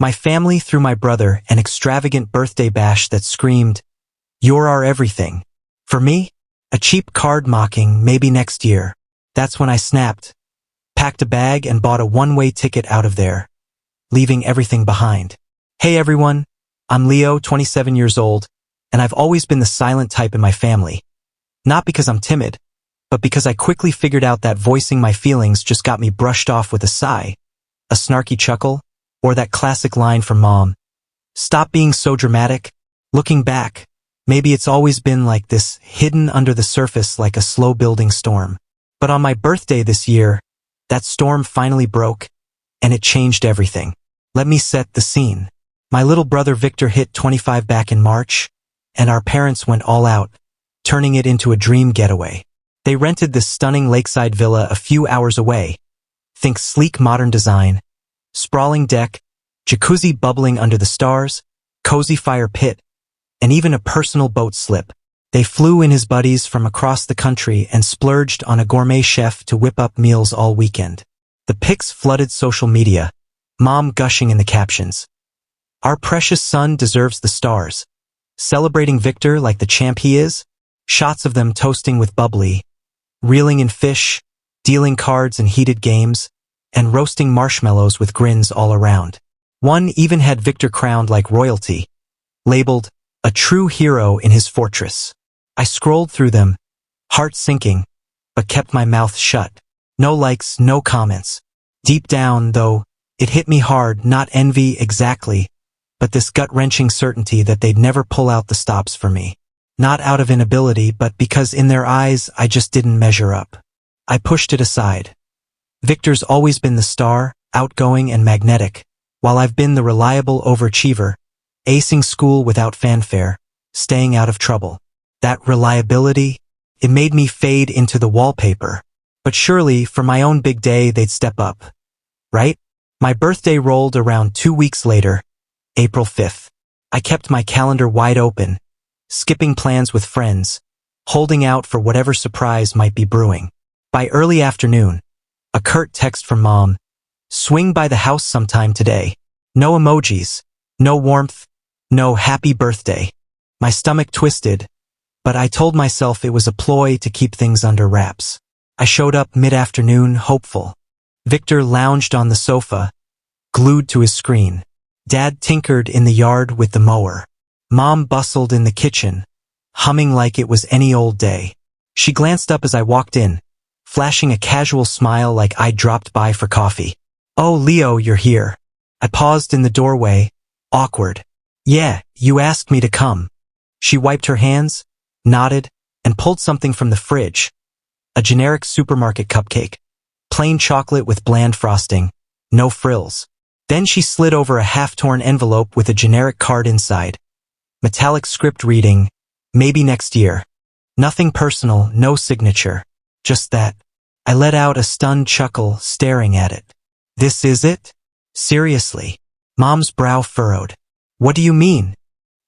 My family threw my brother an extravagant birthday bash that screamed, "You're our everything." For me, a cheap card mocking maybe next year. That's when I snapped, packed a bag and bought a one-way ticket out of there, leaving everything behind. Hey everyone, I'm Leo, 27 years old, and I've always been the silent type in my family. Not because I'm timid, but because I quickly figured out that voicing my feelings just got me brushed off with a sigh, a snarky chuckle, or that classic line from Mom. Stop being so dramatic. Looking back, maybe it's always been like this, hidden under the surface like a slow-building storm. But on my birthday this year, that storm finally broke, and it changed everything. Let me set the scene. My little brother Victor hit 25 back in March, and our parents went all out, turning it into a dream getaway. They rented this stunning lakeside villa a few hours away. Think sleek modern design, sprawling deck, jacuzzi bubbling under the stars, cozy fire pit, and even a personal boat slip. They flew in his buddies from across the country and splurged on a gourmet chef to whip up meals all weekend. The pics flooded social media, Mom gushing in the captions. Our precious son deserves the stars. Celebrating Victor like the champ he is, shots of them toasting with bubbly, reeling in fish, dealing cards in heated games, and roasting marshmallows with grins all around. One even had Victor crowned like royalty, labeled a true hero in his fortress. I scrolled through them, heart sinking, but kept my mouth shut. No likes, no comments. Deep down, though, it hit me hard, not envy exactly, but this gut-wrenching certainty that they'd never pull out the stops for me. Not out of inability, but because in their eyes I just didn't measure up. I pushed it aside. Victor's always been the star, outgoing and magnetic, while I've been the reliable overachiever, acing school without fanfare, staying out of trouble. That reliability, it made me fade into the wallpaper. But surely, for my own big day, they'd step up. Right? My birthday rolled around 2 weeks later, April 5th. I kept my calendar wide open, skipping plans with friends, holding out for whatever surprise might be brewing. By early afternoon, a curt text from Mom, "Swing by the house sometime today." No emojis, no warmth, no happy birthday. My stomach twisted, but I told myself it was a ploy to keep things under wraps. I showed up mid-afternoon, hopeful. Victor lounged on the sofa, glued to his screen. Dad tinkered in the yard with the mower. Mom bustled in the kitchen, humming like it was any old day. She glanced up as I walked in, flashing a casual smile like I'd dropped by for coffee. "Oh, Leo, you're here." I paused in the doorway, awkward. "Yeah, you asked me to come." She wiped her hands, nodded, and pulled something from the fridge. A generic supermarket cupcake. Plain chocolate with bland frosting. No frills. Then she slid over a half-torn envelope with a generic card inside. Metallic script reading, "Maybe next year." Nothing personal, no signature. Just that. I let out a stunned chuckle, staring at it. "This is it? Seriously?" Mom's brow furrowed. "What do you mean?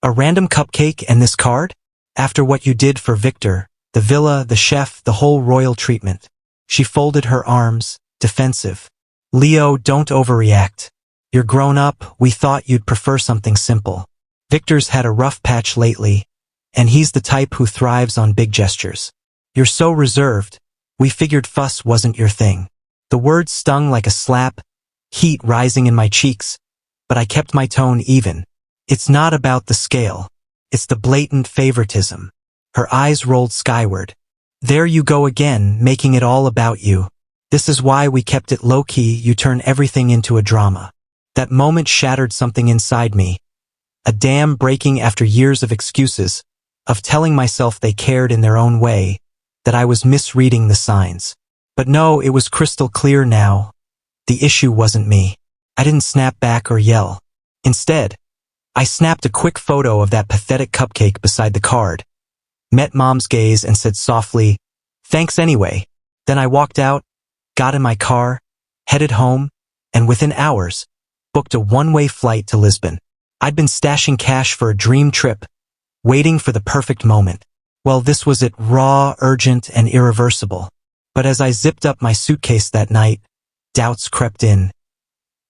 A random cupcake and this card? After what you did for Victor, the villa, the chef, the whole royal treatment." She folded her arms, defensive. "Leo, don't overreact. You're grown up, we thought you'd prefer something simple. Victor's had a rough patch lately, and he's the type who thrives on big gestures. You're so reserved, we figured fuss wasn't your thing." The words stung like a slap, heat rising in my cheeks, but I kept my tone even. "It's not about the scale. It's the blatant favoritism." Her eyes rolled skyward. "There you go again, making it all about you. This is why we kept it low-key, you turn everything into a drama." That moment shattered something inside me. A dam breaking after years of excuses, of telling myself they cared in their own way, that I was misreading the signs. But no, it was crystal clear now. The issue wasn't me. I didn't snap back or yell. Instead, I snapped a quick photo of that pathetic cupcake beside the card, met Mom's gaze and said softly, "Thanks anyway." Then I walked out, got in my car, headed home, and within hours, booked a one-way flight to Lisbon. I'd been stashing cash for a dream trip, waiting for the perfect moment. Well, this was it, raw, urgent, and irreversible. But as I zipped up my suitcase that night, doubts crept in.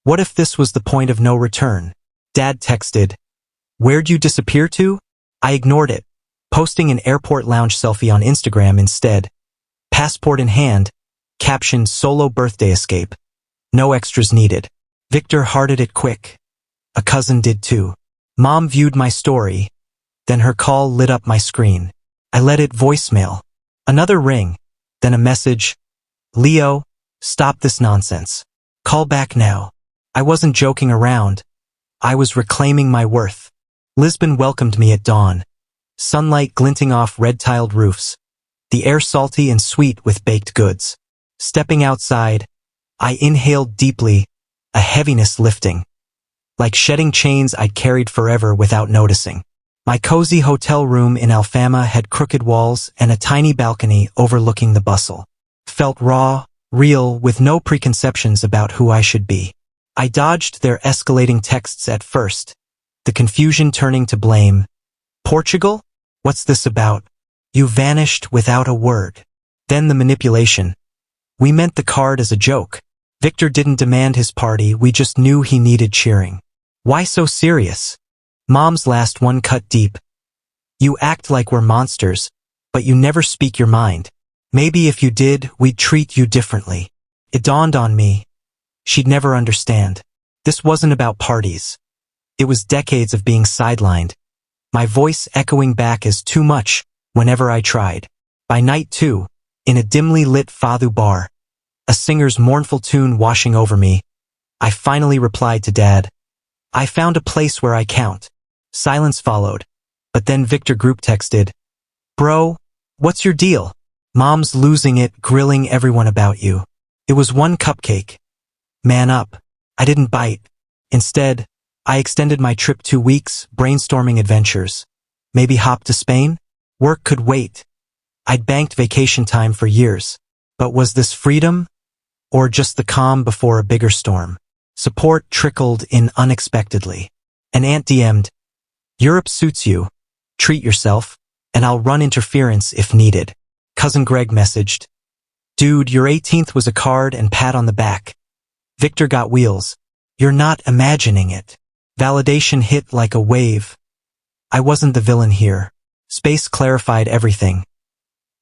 What if this was the point of no return? Dad texted, "Where'd you disappear to?" I ignored it, posting an airport lounge selfie on Instagram instead. Passport in hand, captioned solo birthday escape. No extras needed. Victor hearted it quick. A cousin did too. Mom viewed my story, then her call lit up my screen. I let it voicemail. Another ring, then a message. "Leo, stop this nonsense. Call back now." I wasn't joking around. I was reclaiming my worth. Lisbon welcomed me at dawn. Sunlight glinting off red-tiled roofs. The air salty and sweet with baked goods. Stepping outside, I inhaled deeply, a heaviness lifting. Like shedding chains I'd carried forever without noticing. My cozy hotel room in Alfama had crooked walls and a tiny balcony overlooking the bustle. Felt raw, real, with no preconceptions about who I should be. I dodged their escalating texts at first, the confusion turning to blame. "Portugal? What's this about? You vanished without a word." Then the manipulation. "We meant the card as a joke. Victor didn't demand his party, we just knew he needed cheering." Why so serious? Mom's last one cut deep. "You act like we're monsters, but you never speak your mind. Maybe if you did, we'd treat you differently." It dawned on me. She'd never understand. This wasn't about parties. It was decades of being sidelined. My voice echoing back as too much whenever I tried. By night 2, in a dimly lit Fadu bar, a singer's mournful tune washing over me, I finally replied to Dad. "I found a place where I count." Silence followed, but then Victor group texted, "Bro, what's your deal? Mom's losing it, grilling everyone about you." It was one cupcake. Man up. I didn't bite. Instead, I extended my trip 2 weeks, brainstorming adventures. Maybe hop to Spain? Work could wait. I'd banked vacation time for years. But was this freedom? Or just the calm before a bigger storm? Support trickled in unexpectedly. An aunt DM'd, "Europe suits you. Treat yourself, and I'll run interference if needed." Cousin Greg messaged, "Dude, your 18th was a card and pat on the back. Victor got wheels. You're not imagining it." Validation hit like a wave. I wasn't the villain here. Space clarified everything.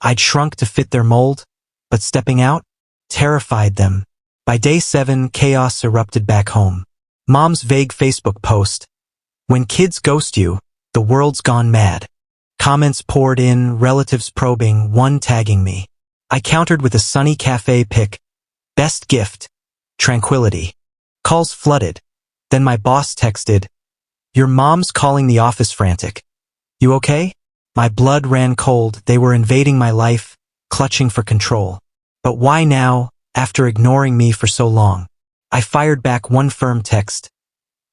I'd shrunk to fit their mold, but stepping out terrified them. By day 7, chaos erupted back home. Mom's vague Facebook post, "When kids ghost you, the world's gone mad." Comments poured in, relatives probing, one tagging me. I countered with a sunny cafe pic. Best gift, tranquility. Calls flooded. Then my boss texted, "Your mom's calling the office frantic. You okay?" My blood ran cold. They were invading my life, clutching for control. But why now, after ignoring me for so long? I fired back one firm text.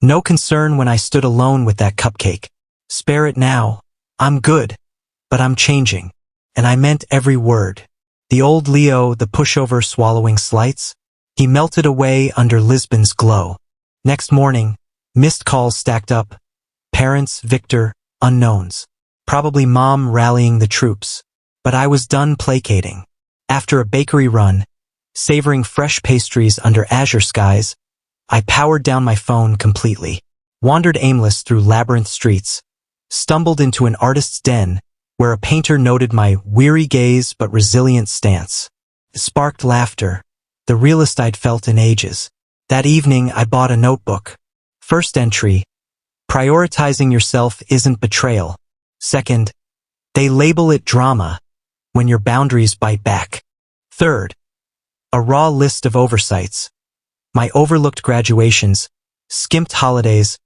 No concern when I stood alone with that cupcake. "Spare it now. I'm good. But I'm changing." And I meant every word. The old Leo, the pushover swallowing slights, he melted away under Lisbon's glow. Next morning, missed calls stacked up. Parents, Victor, unknowns. Probably Mom rallying the troops. But I was done placating. After a bakery run, savoring fresh pastries under azure skies, I powered down my phone completely. Wandered aimless through labyrinth streets. Stumbled into an artist's den, where a painter noted my weary gaze but resilient stance. Sparked laughter, the realest I'd felt in ages. That evening, I bought a notebook. First entry, prioritizing yourself isn't betrayal. Second, they label it drama when your boundaries bite back. Third, a raw list of oversights. My overlooked graduations, skimped holidays,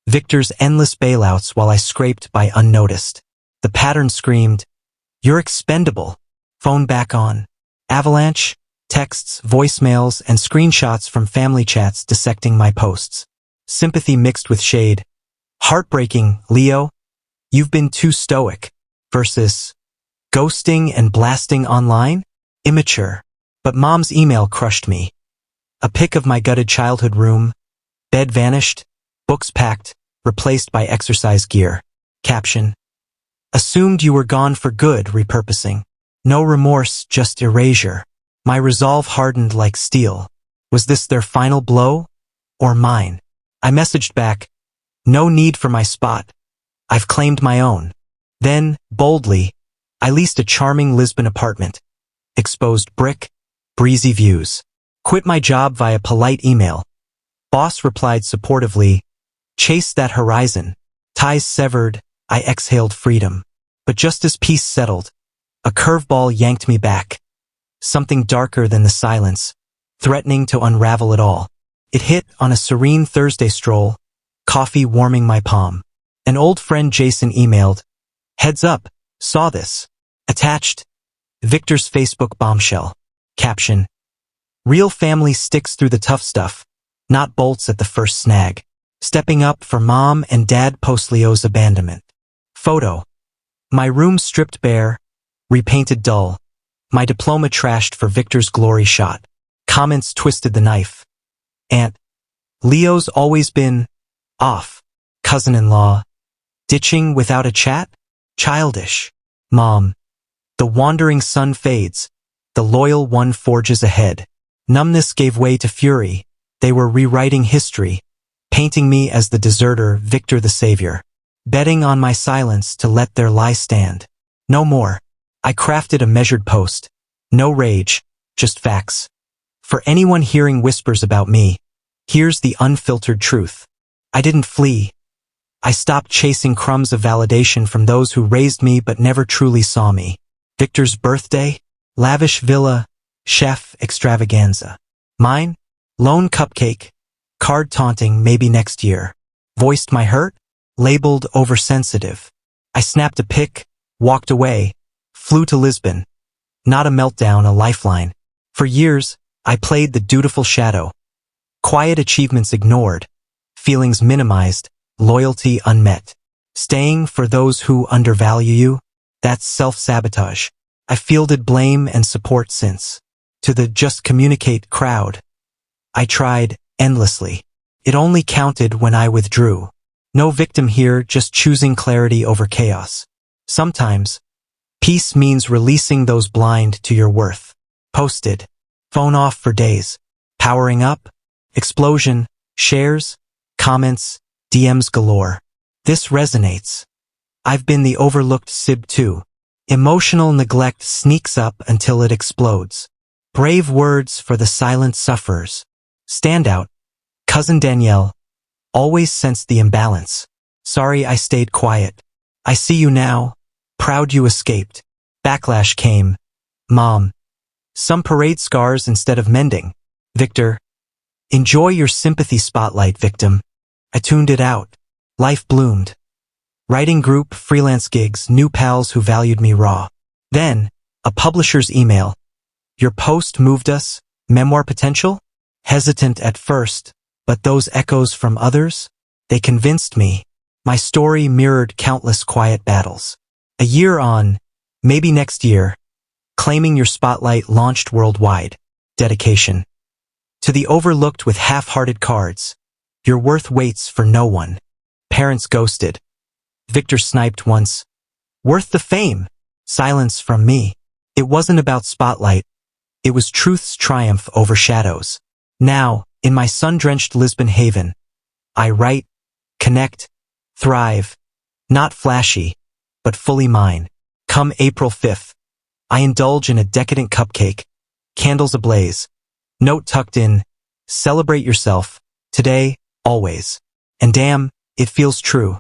Victor's endless bailouts while I scraped by unnoticed. The pattern screamed, "You're expendable." Phone back on. Avalanche, texts, voicemails, and screenshots from family chats dissecting my posts. Sympathy mixed with shade. "Heartbreaking, Leo. You've been too stoic." Versus, "Ghosting and blasting online? Immature." But Mom's email crushed me. A pic of my gutted childhood room. Bed vanished. Books packed, replaced by exercise gear. Caption, "Assumed you were gone for good, repurposing. No remorse, just erasure." My resolve hardened like steel. Was this their final blow? or mine. I messaged back, no need for my spot. I've claimed my own. Then, boldly, I leased a charming Lisbon apartment. Exposed brick, breezy views. Quit my job via polite email. Boss replied supportively, chase that horizon. Ties severed, I exhaled freedom. But just as peace settled, a curveball yanked me back. Something darker than the silence, threatening to unravel it all. It hit on a serene Thursday stroll, coffee warming my palm. An old friend Jason emailed, heads up, saw this. Attached, Victor's Facebook bombshell. Caption, real family sticks through the tough stuff, not bolts at the first snag. Stepping up for mom and dad post Leo's abandonment. Photo, my room stripped bare, repainted dull. My diploma trashed for Victor's glory shot. Comments twisted the knife. Aunt, Leo's always been off. Cousin-in-law, ditching without a chat? Childish. Mom, the wandering sun fades. The loyal one forges ahead. Numbness gave way to fury. They were rewriting history, painting me as the deserter, Victor the savior. Betting on my silence to let their lie stand. No more. I crafted a measured post. No rage, just facts. For anyone hearing whispers about me, here's the unfiltered truth. I didn't flee. I stopped chasing crumbs of validation from those who raised me but never truly saw me. Victor's birthday? Lavish villa, chef extravaganza. Mine? Lone cupcake, card taunting maybe next year. Voiced my hurt? Labeled oversensitive. I snapped a pic, walked away, flew to Lisbon. Not a meltdown, a lifeline. For years, I played the dutiful shadow. Quiet achievements ignored, feelings minimized, loyalty unmet. Staying for those who undervalue you? That's self-sabotage. I fielded blame and support since. To the just communicate crowd, I tried endlessly. It only counted when I withdrew. No victim here, just choosing clarity over chaos. Sometimes, peace means releasing those blind to your worth. Posted. Phone off for days. Powering up. Explosion. Shares. Comments. DMs galore. This resonates. I've been the overlooked sib too. Emotional neglect sneaks up until it explodes. Brave words for the silent sufferers. Standout. Cousin Danielle. Always sensed the imbalance. Sorry I stayed quiet. I see you now. Proud you escaped. Backlash came. Mom. Some parade scars instead of mending. Victor. Enjoy your sympathy spotlight, victim. I tuned it out. Life bloomed. Writing group, freelance gigs, new pals who valued me raw. Then, a publisher's email. Your post moved us? Memoir potential? Hesitant at first, but those echoes from others? They convinced me. My story mirrored countless quiet battles. A year on, maybe next year, claiming your spotlight launched worldwide. Dedication. To the overlooked with half-hearted cards. Your worth waits for no one. Parents ghosted. Victor sniped once. Worth the fame. Silence from me. It wasn't about spotlight. It was truth's triumph over shadows. Now, in my sun-drenched Lisbon haven, I write, connect, thrive. Not flashy, but fully mine. Come April 5th, I indulge in a decadent cupcake, candles ablaze, note tucked in, celebrate yourself, today, always. And damn, it feels true.